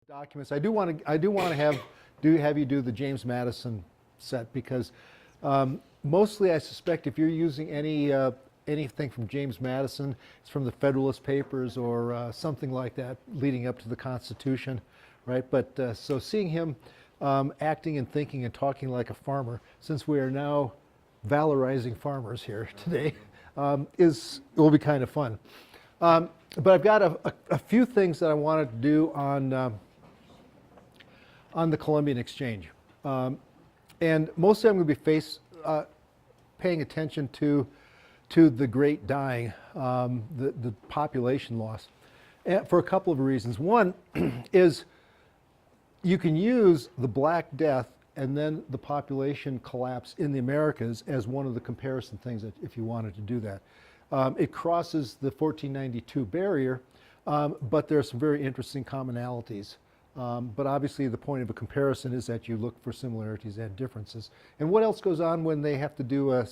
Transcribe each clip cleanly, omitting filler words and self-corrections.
Documents. I do want to have you do the James Madison set because mostly I suspect if you're using anything from James Madison, it's from the Federalist Papers or something like that leading up to the Constitution, right? But so seeing him acting and thinking and talking like a farmer, since we are now valorizing farmers here today, will be kind of fun. But I've got a few things that I wanted to do on the Columbian Exchange. And mostly I'm going to be paying attention to the great dying, the population loss, for a couple of reasons. One is you can use the Black Death and then the population collapse in the Americas as one of the comparison things that if you wanted to do that. It crosses the 1492 barrier, but there are some very interesting commonalities. But obviously the point of a comparison is that you look for similarities and differences. And what else goes on when they have to do a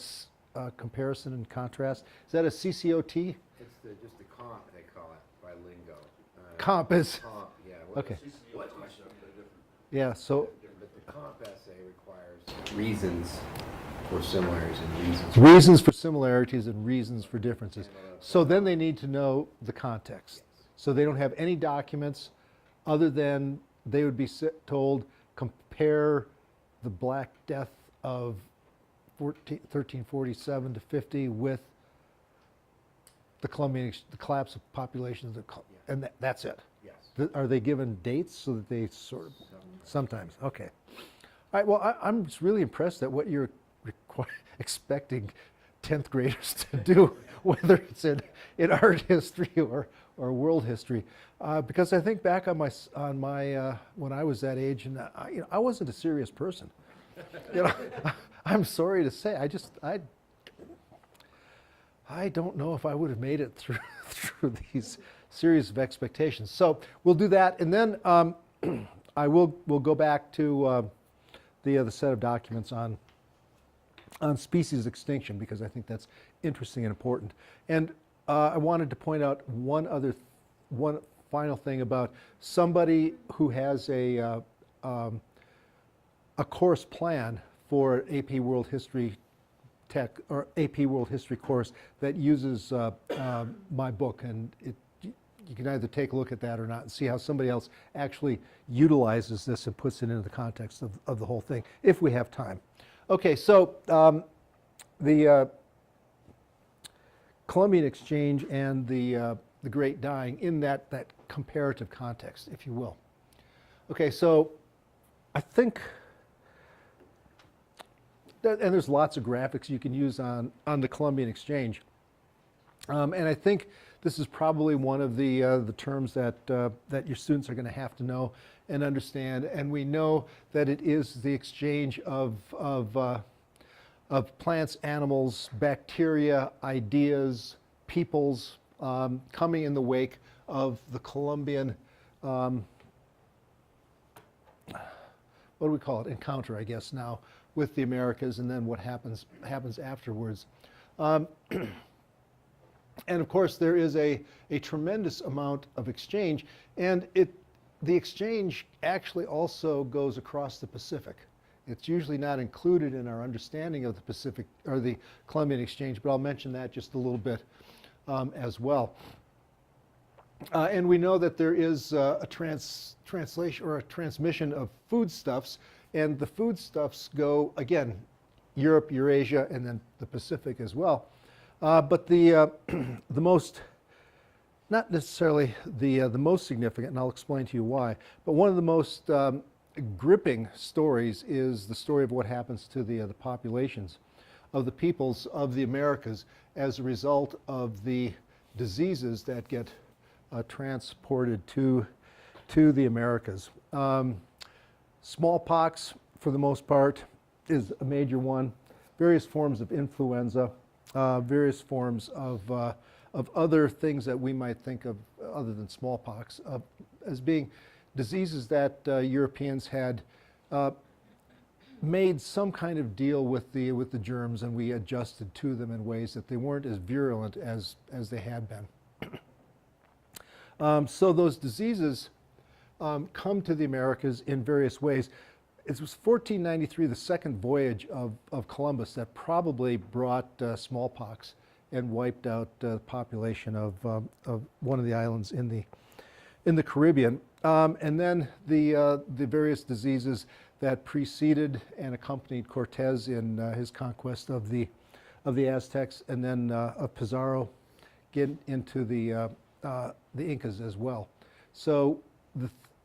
comparison and contrast? Is that a CCOT? It's just the comp, they call it by lingo. Comp is? Comp, yeah. Okay. What? Yeah, so. But the comp essay requires reasons for similarities and reasons. Reasons for similarities and reasons for differences. So then they need to know the context. Yes. So they don't have any documents other than they would be told, compare the Black Death of 1347 to 50 with the collapse of populations, and that's it. Yes. Are they given dates so that they sort of, sometimes, okay. All right, well, I'm just really impressed at what you're expecting 10th graders to do, whether it's in art history or world history, because I think back on my when I was that age, and I wasn't a serious person. I'm sorry to say, I don't know if I would have made it through these series of expectations. So we'll do that, and then we'll go back to the other set of documents on species extinction, because I think that's interesting and important. And I wanted to point out one final thing about somebody who has a course plan for AP World History Tech or AP World History course that uses my book, and you can either take a look at that or not and see how somebody else actually utilizes this and puts it into the context of the whole thing, if we have time. Okay, so the Columbian Exchange and the Great Dying in that comparative context, if you will. Okay, so I think, and there's lots of graphics you can use on the Columbian Exchange, and I think this is probably one of the terms that your students are going to have to know and understand. And we know that it is the exchange of plants, animals, bacteria, ideas, peoples, coming in the wake of the Columbian, what do we call it? Encounter, I guess now, with the Americas, and then what happens afterwards. And of course, there is a tremendous amount of exchange, and the exchange actually also goes across the Pacific. It's usually not included in our understanding of the Pacific or the Columbian Exchange, but I'll mention that just a little bit as well. And we know that there is a translation or a transmission of foodstuffs, and the foodstuffs go, again, Europe, Eurasia, and then the Pacific as well. But the most, not necessarily the most significant, and I'll explain to you why, but one of the most gripping stories is the story of what happens to the populations of the peoples of the Americas as a result of the diseases that get transported to the Americas. Smallpox, for the most part, is a major one. Various forms of influenza, various forms of other things that we might think of other than smallpox as being diseases that Europeans had made some kind of deal with the germs, and we adjusted to them in ways that they weren't as virulent as they had been. So those diseases come to the Americas in various ways. It was 1493, the second voyage of Columbus, that probably brought smallpox and wiped out the population of one of the islands in the Caribbean. And then the various diseases that preceded and accompanied Cortez in his conquest of the Aztecs, and then of Pizarro, get into the Incas as well. So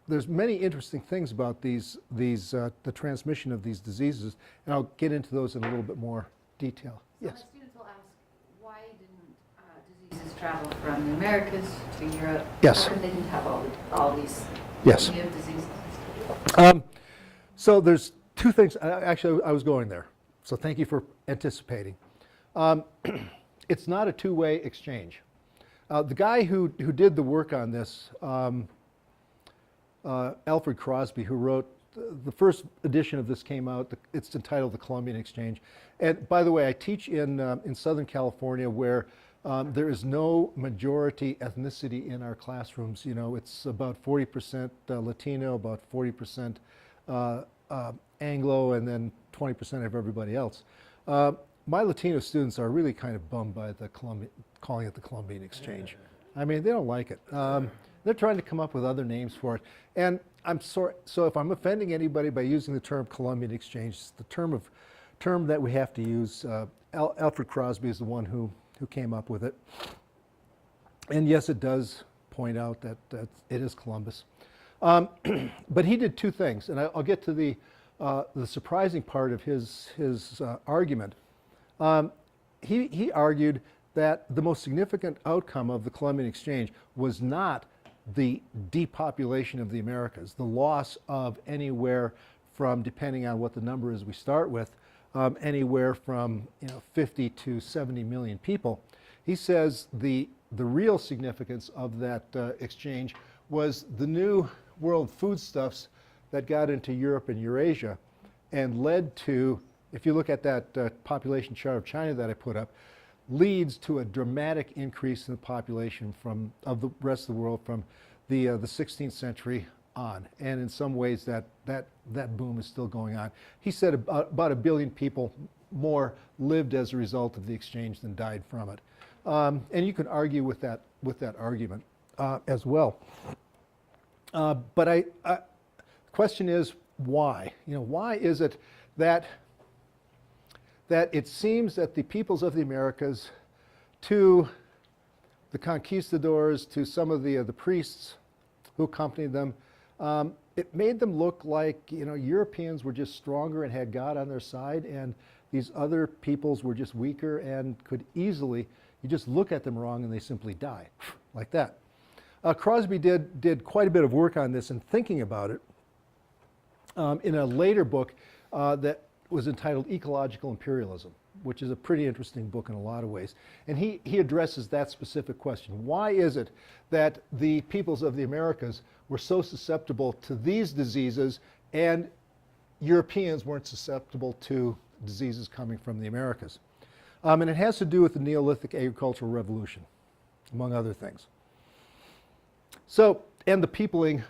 there's many interesting things about the transmission of these diseases, and I'll get into those in a little bit more detail. So Yes. my students will ask, why didn't diseases travel from the Americas to Europe? Yes. How come they didn't have all these Yes. new diseases? So there's two things. Actually, I was going there. So thank you for anticipating. It's not a two-way exchange. The guy who did the work on this, Alfred Crosby, who wrote the first edition of this came out. It's entitled The Columbian Exchange. And by the way, I teach in Southern California, where there is no majority ethnicity in our classrooms. You know, it's about 40% Latino, about 40% Anglo, and then 20% of everybody else. My Latino students are really kind of bummed by calling it the Columbian Exchange. I mean, they don't like it. They're trying to come up with other names for it. And I'm sorry, so if I'm offending anybody by using the term Columbian Exchange, it's the term that we have to use. Alfred Crosby is the one who came up with it. And yes, it does point out that it is Columbus. But he did two things, and I'll get to the surprising part of his argument. He argued that the most significant outcome of the Columbian Exchange was not the depopulation of the Americas, the loss of anywhere from, depending on what the number is we start with, anywhere from 50 to 70 million people. He says the real significance of that exchange was the new world foodstuffs that got into Europe and Eurasia and led to, if you look at that population chart of China that I put up, leads to a dramatic increase in the population of the rest of the world from the 16th century on. And in some ways that boom is still going on. He said about 1 billion people more lived as a result of the exchange than died from it. And you can argue with that argument as well. But the question is, why? Why is it that it seems that the peoples of the Americas, to the conquistadors, to some of the priests who accompanied them, it made them look like Europeans were just stronger and had God on their side, and these other peoples were just weaker and could easily, you just look at them wrong and they simply die, like that. Crosby did quite a bit of work on this and thinking about it in a later book that was entitled Ecological Imperialism, which is a pretty interesting book in a lot of ways. And he addresses that specific question. Why is it that the peoples of the Americas were so susceptible to these diseases and Europeans weren't susceptible to diseases coming from the Americas? And it has to do with the Neolithic agricultural revolution, among other things. So, and the peopling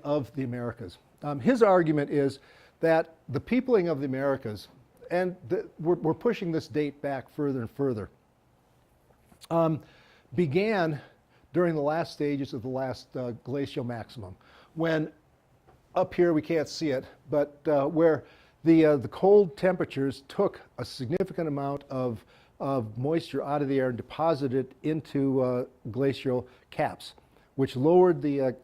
of the Americas. His argument is that the peopling of the Americas, and we're pushing this date back further and further, began during the last stages of the last glacial maximum, when up here we can't see it, but where the cold temperatures took a significant amount of moisture out of the air and deposited it into glacial caps, which lowered the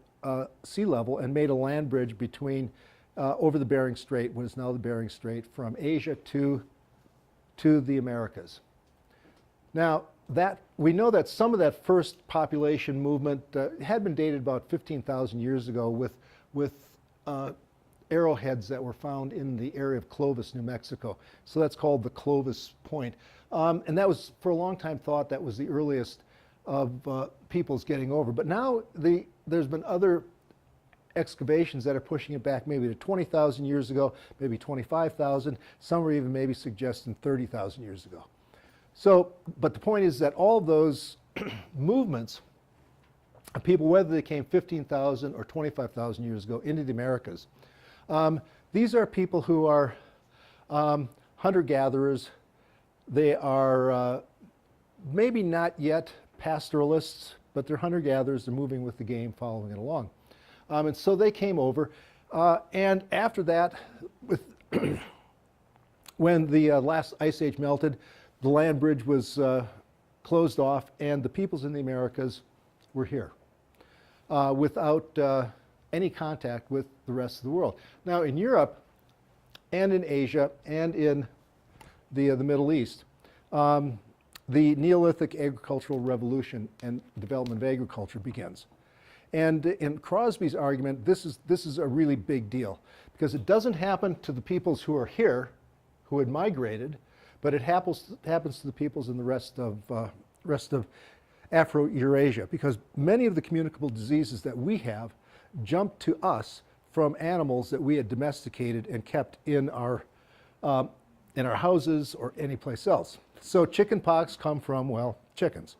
sea level and made a land bridge between over the Bering Strait, what is now the Bering Strait, from Asia to the Americas. Now, we know that some of that first population movement had been dated about 15,000 years ago with arrowheads that were found in the area of Clovis, New Mexico. So that's called the Clovis Point. And that was, for a long time, thought that was the earliest of peoples getting over. But now there's been other excavations that are pushing it back maybe to 20,000 years ago, maybe 25,000. Some are even maybe suggesting 30,000 years ago. So, but the point is that all of those movements people, whether they came 15,000 or 25,000 years ago into the Americas. These are people who are hunter-gatherers. They are maybe not yet pastoralists, but they're hunter-gatherers. They're moving with the game, following it along. And so they came over. And after that, when the last ice age melted, the land bridge was closed off, and the peoples in the Americas were here without any contact with the rest of the world. Now, in Europe and in Asia and in the Middle East, the Neolithic agricultural revolution and development of agriculture begins. And in Crosby's argument, this is a really big deal, because it doesn't happen to the peoples who are here, who had migrated, but it happens to the peoples in the rest of Afro-Eurasia, because many of the communicable diseases that we have jumped to us from animals that we had domesticated and kept in our houses or anyplace else. So chickenpox come from, well, chickens,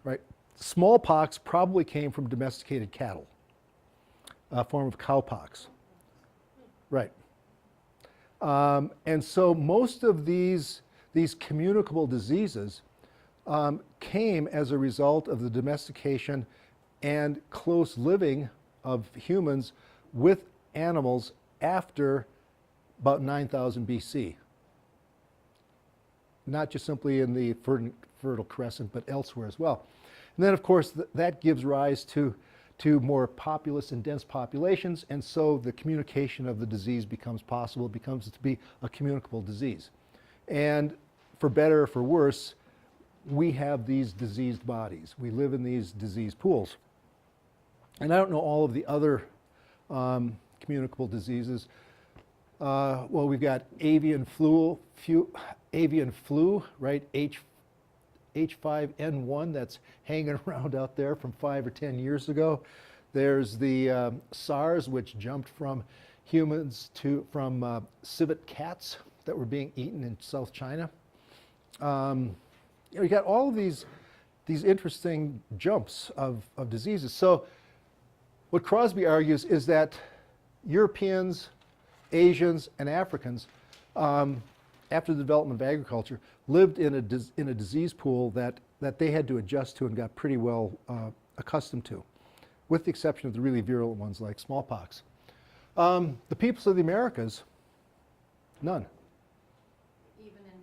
right? Smallpox probably came from domesticated cattle, a form of cowpox, right? And so most of these communicable diseases came as a result of the domestication and close living of humans with animals after about 9,000 BC. Not just simply in the Fertile Crescent, but elsewhere as well. And then, of course, that gives rise to more populous and dense populations, and so the communication of the disease becomes possible. It becomes to be a communicable disease. And for better or for worse, we have these diseased bodies. We live in these disease pools. And I don't know all of the other communicable diseases. Well, we've got avian flu, right? H5N1 that's hanging around out there from 5 or 10 years ago. There's the SARS, which jumped from humans from civet cats that were being eaten in South China. You got all of these interesting jumps of diseases. So what Crosby argues is that Europeans, Asians, and Africans, after the development of agriculture, lived in a disease pool that they had to adjust to and got pretty well accustomed to, with the exception of the really virulent ones like smallpox. The peoples of the Americas, none. Even in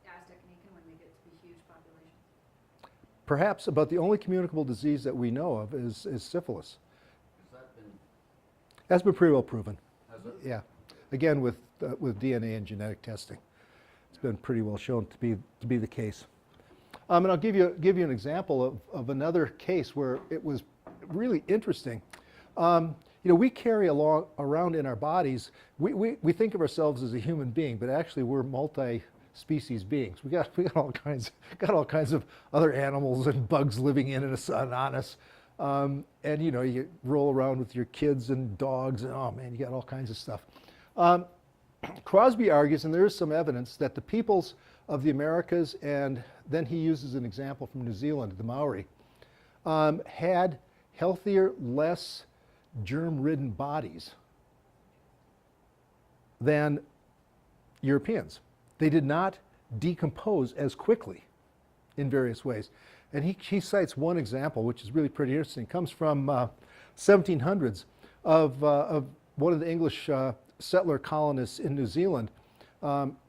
Aztec and Incan, when they get to be huge populations? Perhaps about the only communicable disease that we know of is syphilis. Has that been, That's been pretty well proven. has it? Yeah, again with DNA and genetic testing, it's been pretty well shown to be the case. And I'll give you an example of another case where it was really interesting. We carry around in our bodies. We think of ourselves as a human being, but actually we're multi-species beings. We got all kinds of other animals and bugs living in us and on us. And you roll around with your kids and dogs, and oh man, you got all kinds of stuff. Crosby argues, and there is some evidence, that the peoples of the Americas, and then he uses an example from New Zealand, the Maori, had healthier, less germ-ridden bodies than Europeans. They did not decompose as quickly in various ways. And he cites one example, which is really pretty interesting. It comes from 1700s of one of the English settler colonists in New Zealand,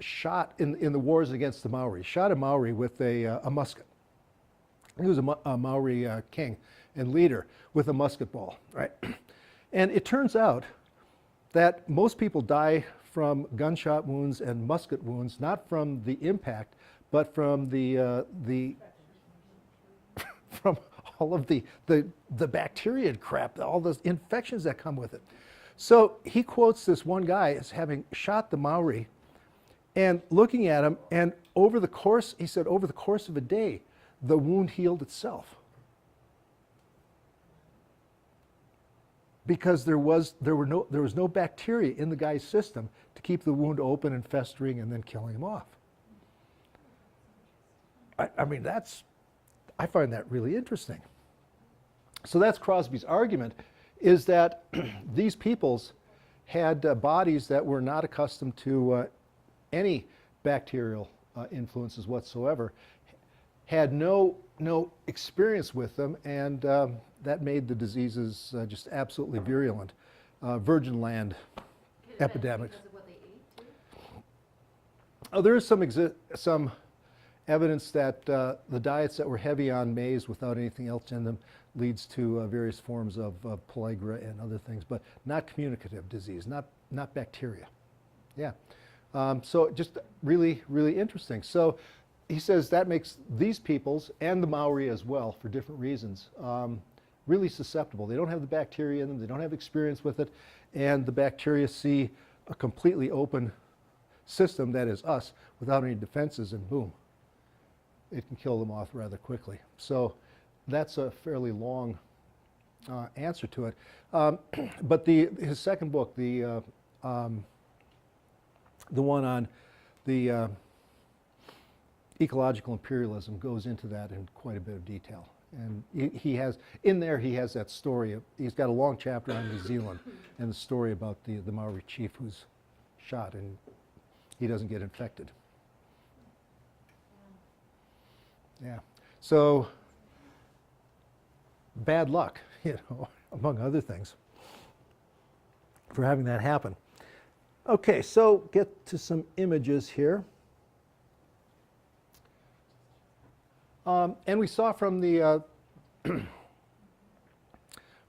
shot in the wars against the Maori, shot a Maori with a musket. He was a Maori king and leader with a musket ball, right? And it turns out that most people die from gunshot wounds and musket wounds, not from the impact, but from from all of the bacteria and crap, all those infections that come with it. So he quotes this one guy as having shot the Maori and looking at him, and he said, over the course of a day, the wound healed itself. Because there was no bacteria in the guy's system to keep the wound open and festering and then killing him off. I mean, I find that really interesting. So that's Crosby's argument, is that these peoples had bodies that were not accustomed to any bacterial influences whatsoever, had no experience with them, and that made the diseases just absolutely virulent. Virgin land epidemics. Because of what they ate too? Oh, there is some evidence that the diets that were heavy on maize without anything else in them leads to various forms of pellagra and other things, but not communicative disease, not bacteria. Yeah. So just really, really interesting. So he says that makes these peoples, and the Maori as well, for different reasons, really susceptible. They don't have the bacteria in them, they don't have experience with it, and the bacteria see a completely open system, that is us, without any defenses, and boom, it can kill them off rather quickly. So that's a fairly long answer to it. But his second book, the one on the ecological imperialism, goes into that in quite a bit of detail. And he has that story. He's got a long chapter on New Zealand and the story about the Maori chief who's shot and he doesn't get infected. Yeah. So bad luck, among other things, for having that happen. Okay, so get to some images here. And we saw from the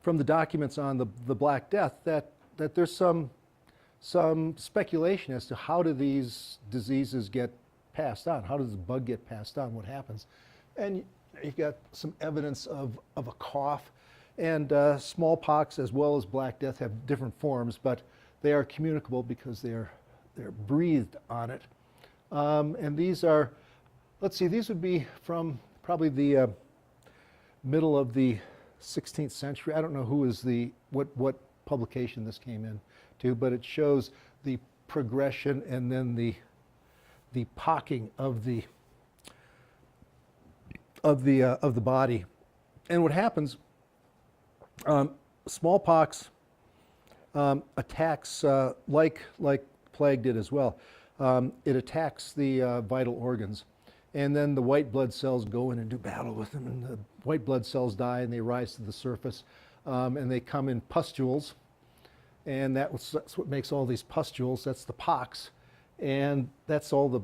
from the documents on the Black Death that there's some speculation as to how do these diseases get passed on? How does the bug get passed on? What happens? And you've got some evidence of a cough, and smallpox as well as Black Death have different forms, but they are communicable because they're breathed on it. And these are, let's see, these would be from probably the middle of the 16th century. I don't know who is what publication this came in to, but it shows the progression and then the pocking of the body. And what happens, smallpox attacks, like plague did as well, it attacks the vital organs. And then the white blood cells go in and do battle with them, and the white blood cells die and they rise to the surface, and they come in pustules, and that's what makes all these pustules. That's the pox, and that's all the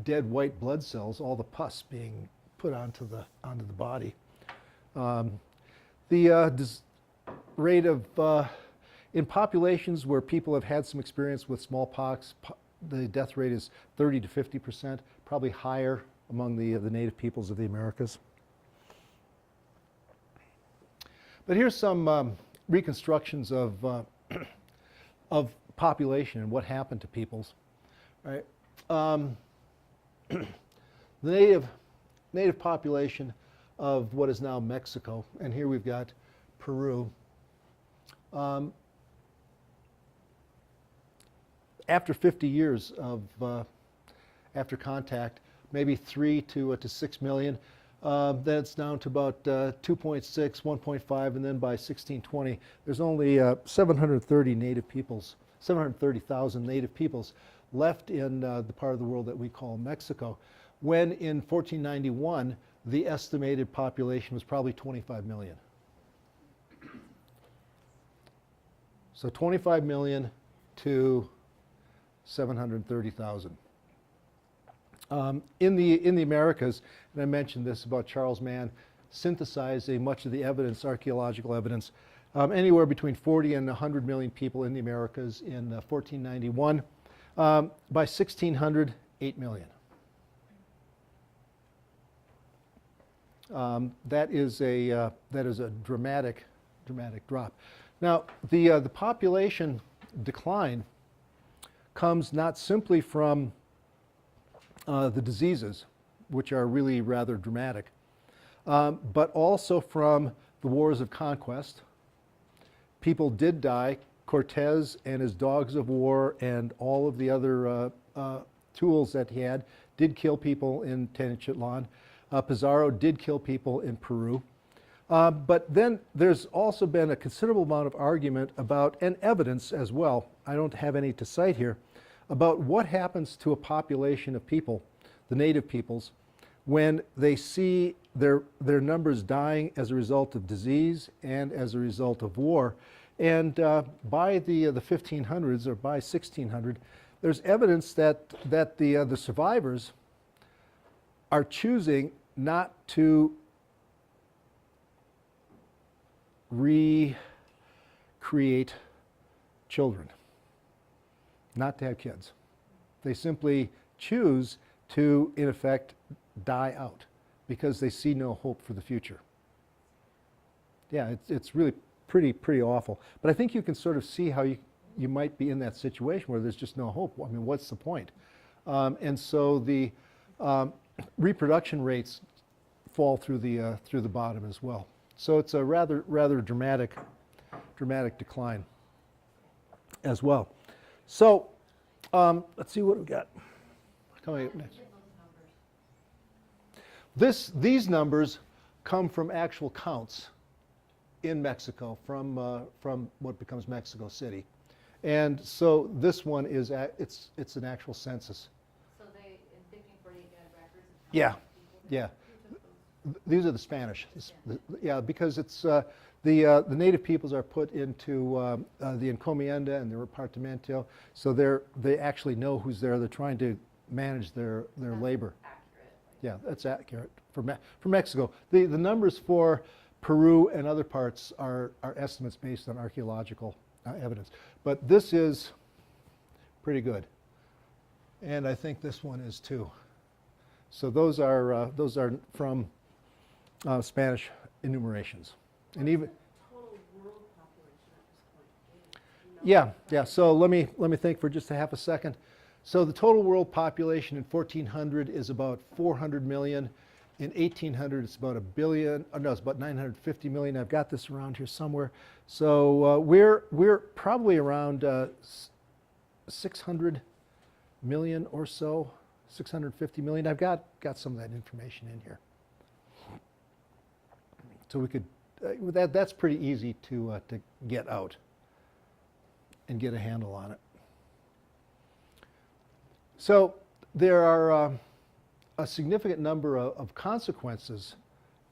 dead white blood cells, all the pus being put onto the body. The rate of in populations where people have had some experience with smallpox, the death rate is 30 to 50%, probably higher among the native peoples of the Americas. But here's some reconstructions of of population and what happened to peoples. Right, the native population of what is now Mexico, and here we've got Peru. After 50 years of after contact, maybe 3 to 6 million. Then it's down to about 2.6, 1.5, and then by 1620, there's only 730 native peoples, 730,000 native peoples left in the part of the world that we call Mexico, when in 1491, the estimated population was probably 25 million. So 25 million to 730,000. In the Americas, and I mentioned this about Charles Mann, synthesized much of the evidence, archaeological evidence, anywhere between 40 and 100 million people in the Americas in 1491. By 1600, 8 million. That is a dramatic drop. Now, the population decline comes not simply from the diseases, which are really rather dramatic, but also from the wars of conquest. People did die. Cortez and his dogs of war and all of the other tools that he had did kill people in Tenochtitlan. Pizarro did kill people in Peru. But then there's also been a considerable amount of argument about, and evidence as well, I don't have any to cite here, about what happens to a population of people, the native peoples, when they see their numbers dying as a result of disease and as a result of war. And by the 1500s or by 1600, there's evidence that the survivors are choosing not to recreate children, not to have kids. They simply choose to, in effect, die out because they see no hope for the future. Yeah, it's really pretty awful. But I think you can sort of see how you might be in that situation where there's just no hope. I mean, what's the point? And so the reproduction rates fall through the bottom as well. So it's a rather dramatic decline as well. So let's see what we've got coming up next. These numbers come from actual counts in Mexico from what becomes Mexico City, and so this one is it's an actual census. So they, in 1548, they had records of how Yeah, many people there yeah. were? Who took those? These are the Spanish. Yeah, because it's the native peoples are put into the encomienda and the repartimento, so they actually know who's there. They're trying to manage their That's labor. accurate. Yeah, that's accurate for Mexico. The numbers for Peru and other parts are estimates based on archaeological evidence, but this is pretty good, and I think this one is too. So those are from Spanish enumerations, and even Total world population at this point? Do you know? yeah. So let me think for just a half a second. So the total world population in 1400 is about 400 million. In 1800, it's about 1 billion. Oh no, it's about 950 million. I've got this around here somewhere. So we're probably around 600 million or so, 650 million. I've got some of that information in here. So we could that's pretty easy to get out and get a handle on it. So there are a significant number of consequences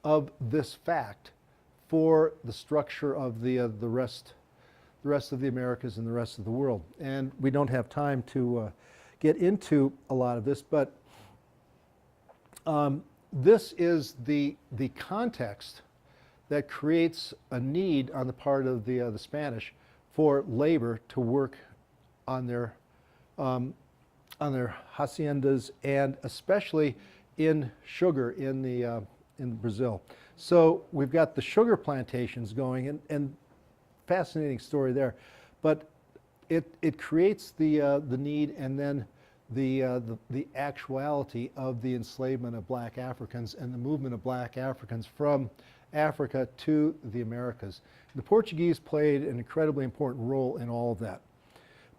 of this fact for the structure of the rest of the Americas and the rest of the world. And we don't have time to get into a lot of this, but this is the context that creates a need on the part of the Spanish for labor to work on their haciendas, and especially in sugar in Brazil. So we've got the sugar plantations going, and fascinating story there, but it creates the need, and then the actuality of the enslavement of black Africans and the movement of black Africans from Africa to the Americas. The Portuguese played an incredibly important role in all of that,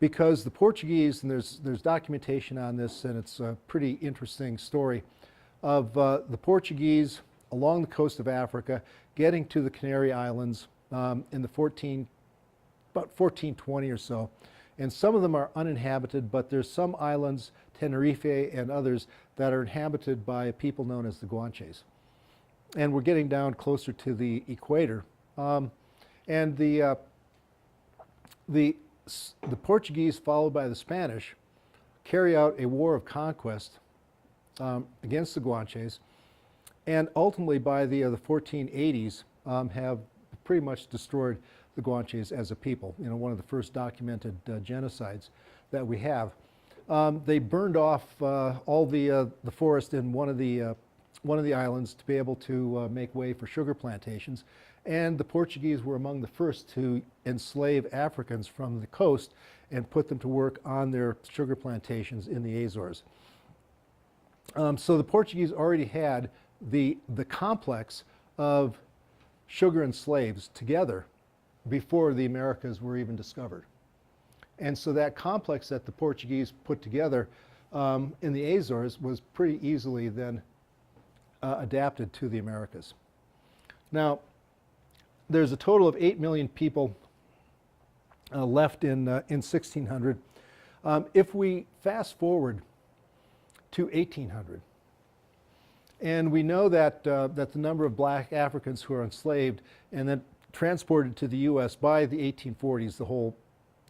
because the Portuguese, and there's documentation on this, and it's a pretty interesting story of the Portuguese along the coast of Africa getting to the Canary Islands in the about 1420 or so. And some of them are uninhabited, but there's some islands, Tenerife and others, that are inhabited by people known as the Guanches. And we're getting down closer to the equator. And the Portuguese, followed by the Spanish, carry out a war of conquest against the Guanches, and ultimately by the 1480s have pretty much destroyed the Guanches as a people. You know, one of the first documented genocides that we have. They burned off all the forest in one of the islands to be able to make way for sugar plantations. And the Portuguese were among the first to enslave Africans from the coast and put them to work on their sugar plantations in the Azores. So the Portuguese already had the complex of sugar and slaves together before the Americas were even discovered. And so that complex that the Portuguese put together in the Azores was pretty easily then adapted to the Americas. Now, there's a total of 8 million people left in 1600. If we fast forward to 1800, and we know that, that the number of black Africans who are enslaved and then transported to the U.S. by the 1840s, the whole,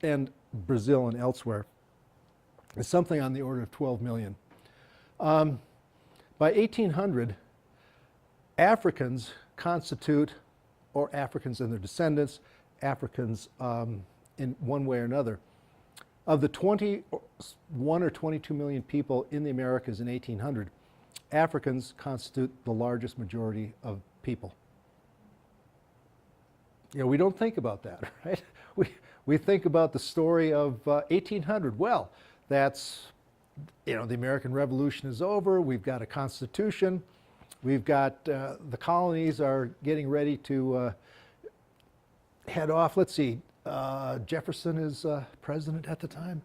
and Brazil and elsewhere, is something on the order of 12 million. By 1800, Africans constitute, or Africans and their descendants, Africans in one way or another. Of the 21 or 22 million people in the Americas in 1800, Africans constitute the largest majority of people. You know, we don't think about that, right? We think about the story of 1800. Well, that's, you know, the American Revolution is over. We've got a constitution. We've got the colonies are getting ready to head off. Let's see, Jefferson is president at the time.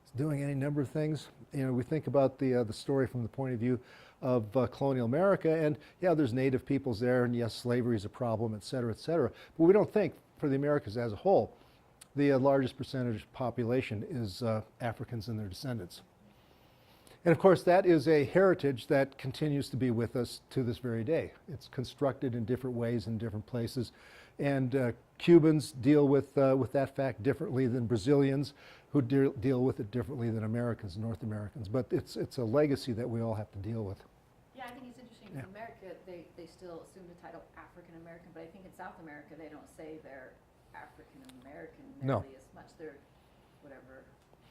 He's doing any number of things. You know, we think about the story from the point of view of colonial America, and yeah, there's native peoples there, and yes, slavery is a problem, et cetera, et cetera. But we don't think, for the Americas as a whole, the largest percentage of population is Africans and their descendants. And of course, that is a heritage that continues to be with us to this very day. It's constructed in different ways in different places. And Cubans deal with that fact differently than Brazilians, who deal with it differently than Americans, North Americans. But it's a legacy that we all have to deal with. Yeah, I think it's interesting. Yeah. In America, they still assume the title African American, but I think in South America they don't say they're African American No. nearly as much. They're whatever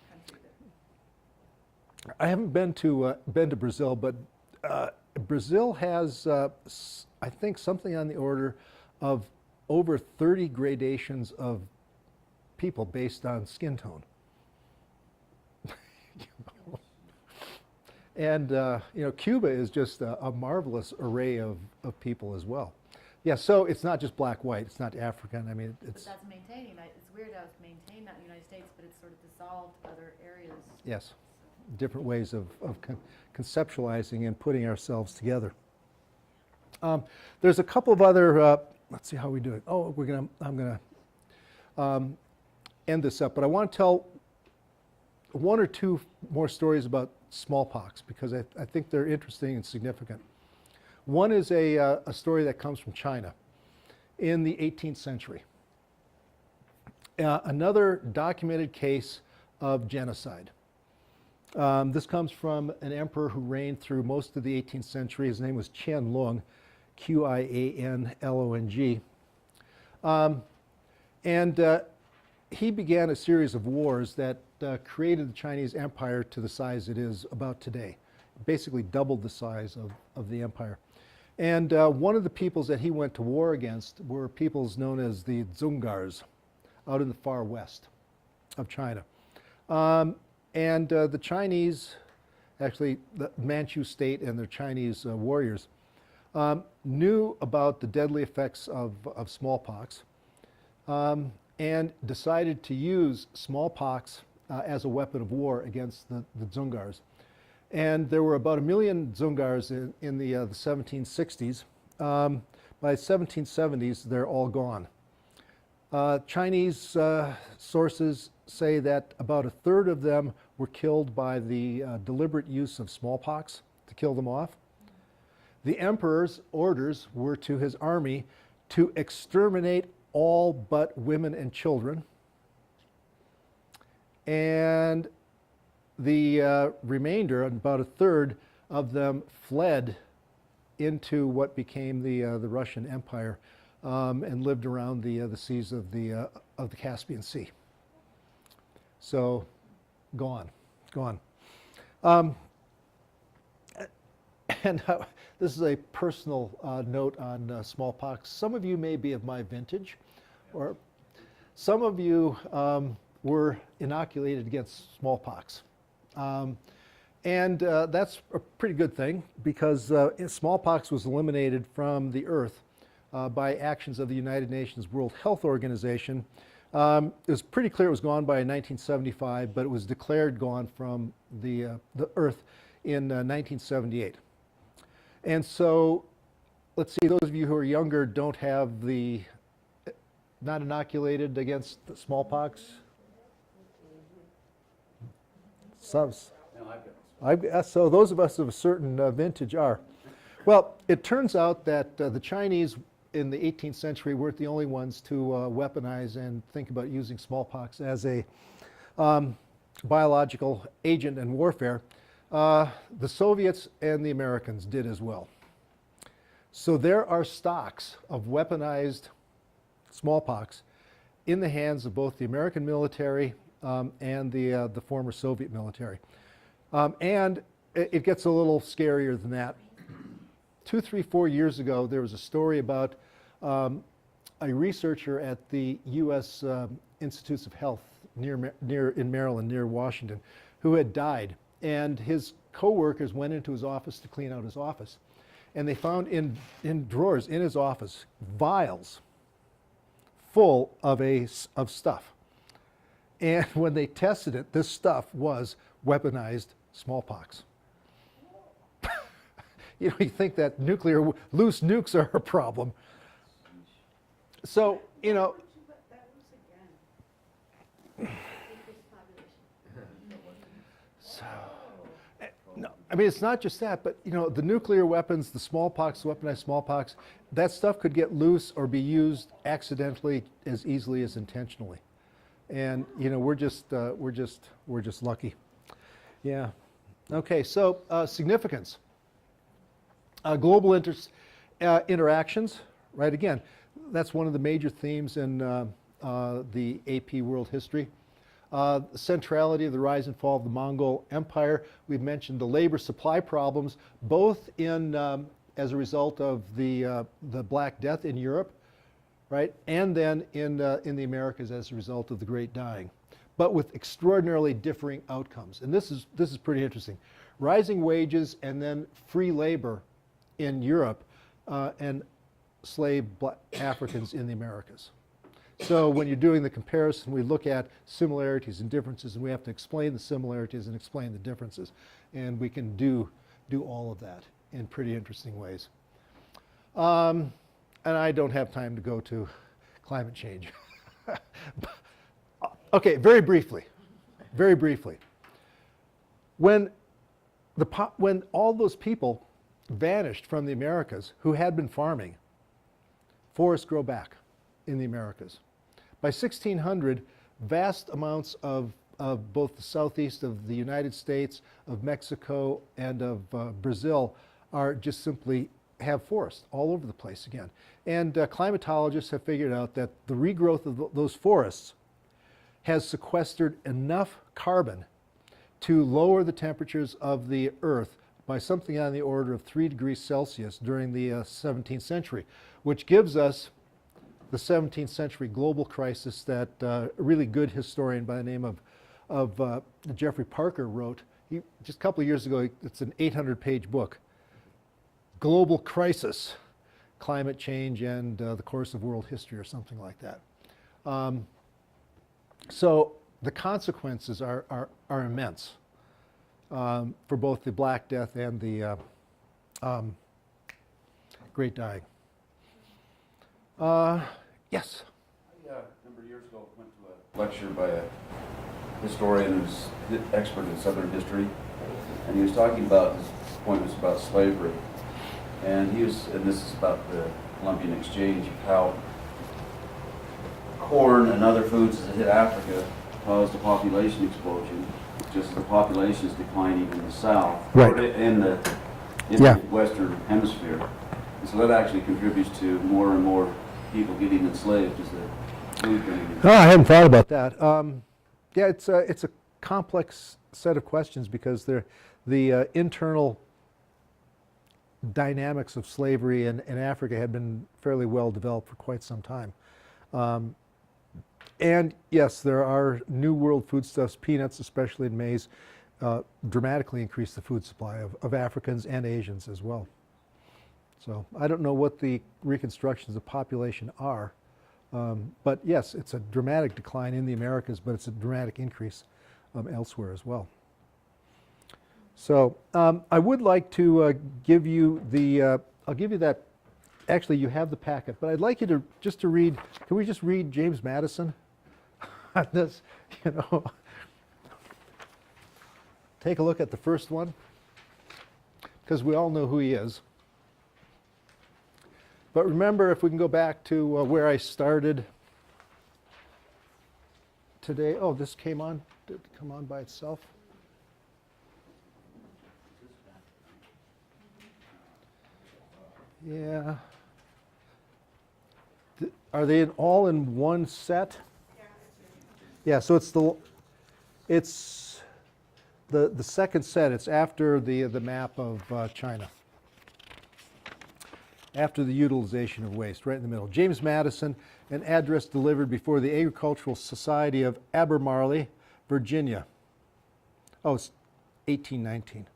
country they're. I haven't been to Brazil, but Brazil has, I think, something on the order of over 30 gradations of people based on skin tone. And you know, Cuba is just a marvelous array of people as well. Yeah, so it's not just black, white. It's not African. I mean, But it's that's maintaining. It's weird how it's maintained not in the United States, but it's sort of dissolved other areas. yes, different ways of conceptualizing and putting ourselves together. There's a couple of other. Let's see how we do it. Oh, I'm gonna end this up, but I want to tell one or two more stories about smallpox because I think they're interesting and significant. One is a story that comes from China in the 18th century. Another documented case of genocide. This comes from an emperor who reigned through most of the 18th century. His name was Qianlong, Qianlong. And he began a series of wars that created the Chinese empire to the size it is about today. Basically doubled the size of the empire. And one of the peoples that he went to war against were peoples known as the Dzungars out in the far west of China. And the Chinese, actually the Manchu state and their Chinese warriors, knew about the deadly effects of smallpox and decided to use smallpox as a weapon of war against the Dzungars. And there were about 1 million Dzungars in the 1760s. By the 1770s, they're all gone. Chinese sources say that about a third of them were killed by the deliberate use of smallpox to kill them off. The emperor's orders were to his army to exterminate all but women and children. And the remainder, about a third of them, fled into what became the Russian Empire and lived around the seas of the Caspian Sea. So, gone. And this is a personal note on smallpox. Some of you may be of my vintage, or some of you were inoculated against smallpox. And that's a pretty good thing because smallpox was eliminated from the earth by actions of the United Nations World Health Organization. It was pretty clear it was gone by 1975, but it was declared gone from the earth in 1978. And so, let's see, those of you who are younger don't have the not inoculated against the smallpox? Some. No, I've got So those of us of a certain vintage are. Well, it turns out that the Chinese in the 18th century weren't the only ones to weaponize and think about using smallpox as a biological agent in warfare. The Soviets and the Americans did as well. So there are stocks of weaponized smallpox in the hands of both the American military and the former Soviet military. And it gets a little scarier than that. 2, 3, 4 years ago, there was a story about a researcher at the U.S. Institutes of Health in Maryland, near Washington, who had died. And his co-workers went into his office to clean out his office. And they found in drawers in his office vials full of stuff. And when they tested it, this stuff was weaponized smallpox. You know, you think that loose nukes are a problem. So, you know, But that was again. Increased population. no, I mean, it's not just that, but, you know, the nuclear weapons, the smallpox, weaponized smallpox, that stuff could get loose or be used accidentally as easily as intentionally. And, you know, we're just lucky. Yeah. Okay, so significance. Global interactions, right? Again, that's one of the major themes in the AP World History. The centrality of the rise and fall of the Mongol Empire. We've mentioned the labor supply problems, both in as a result of the Black Death in Europe, right, and then in the Americas as a result of the Great Dying, but with extraordinarily differing outcomes. And this is pretty interesting. Rising wages and then free labor in Europe and slave Africans in the Americas. So when you're doing the comparison, we look at similarities and differences, and we have to explain the similarities and explain the differences. And we can do all of that in pretty interesting ways. And I don't have time to go to climate change. Okay, very briefly. When all those people vanished from the Americas who had been farming, forests grow back in the Americas. By 1600, vast amounts of both the southeast of the United States, of Mexico, and of Brazil are just simply have forests all over the place again. And climatologists have figured out that the regrowth of those forests has sequestered enough carbon to lower the temperatures of the Earth by something on the order of 3 degrees Celsius during the 17th century, which gives us the 17th century global crisis that a really good historian by the name of Jeffrey Parker wrote. Just a couple of years ago, it's an 800-page book, Global Crisis, Climate Change and the Course of World History, or something like that. So the consequences are immense for both the Black Death and the Great Dying. Yes? A number of years ago, went to a lecture by a historian who's expert in Southern history, and he was talking about, his point was about slavery, and this is about the Columbian Exchange, how corn and other foods as it hit Africa caused a population explosion, just as the population is declining in the South, right, or in the Western Hemisphere. And so that actually contributes to more and more people getting enslaved as the food thing. Oh, I hadn't thought about that. Yeah, it's a complex set of questions because the internal dynamics of slavery in Africa had been fairly well developed for quite some time. And yes, there are New World foodstuffs, peanuts, especially in maize, dramatically increase the food supply of Africans and Asians as well. So I don't know what the reconstructions of population are, but yes, it's a dramatic decline in the Americas, but it's a dramatic increase elsewhere as well. So I would like to give you I'll give you that actually, you have the packet, but I'd like you to just to read, can we just read James Madison on this, you know? Take a look at the first one, because we all know who he is. But remember, if we can go back to where I started today. Oh, this came on, did it come on by itself? Yeah. Are they all in one set? Yeah, so it's the second set. It's after the map of China. After the utilization of waste, right in the middle. James Madison, an address delivered before the Agricultural Society of Albemarle, Virginia. Oh, it's 1819.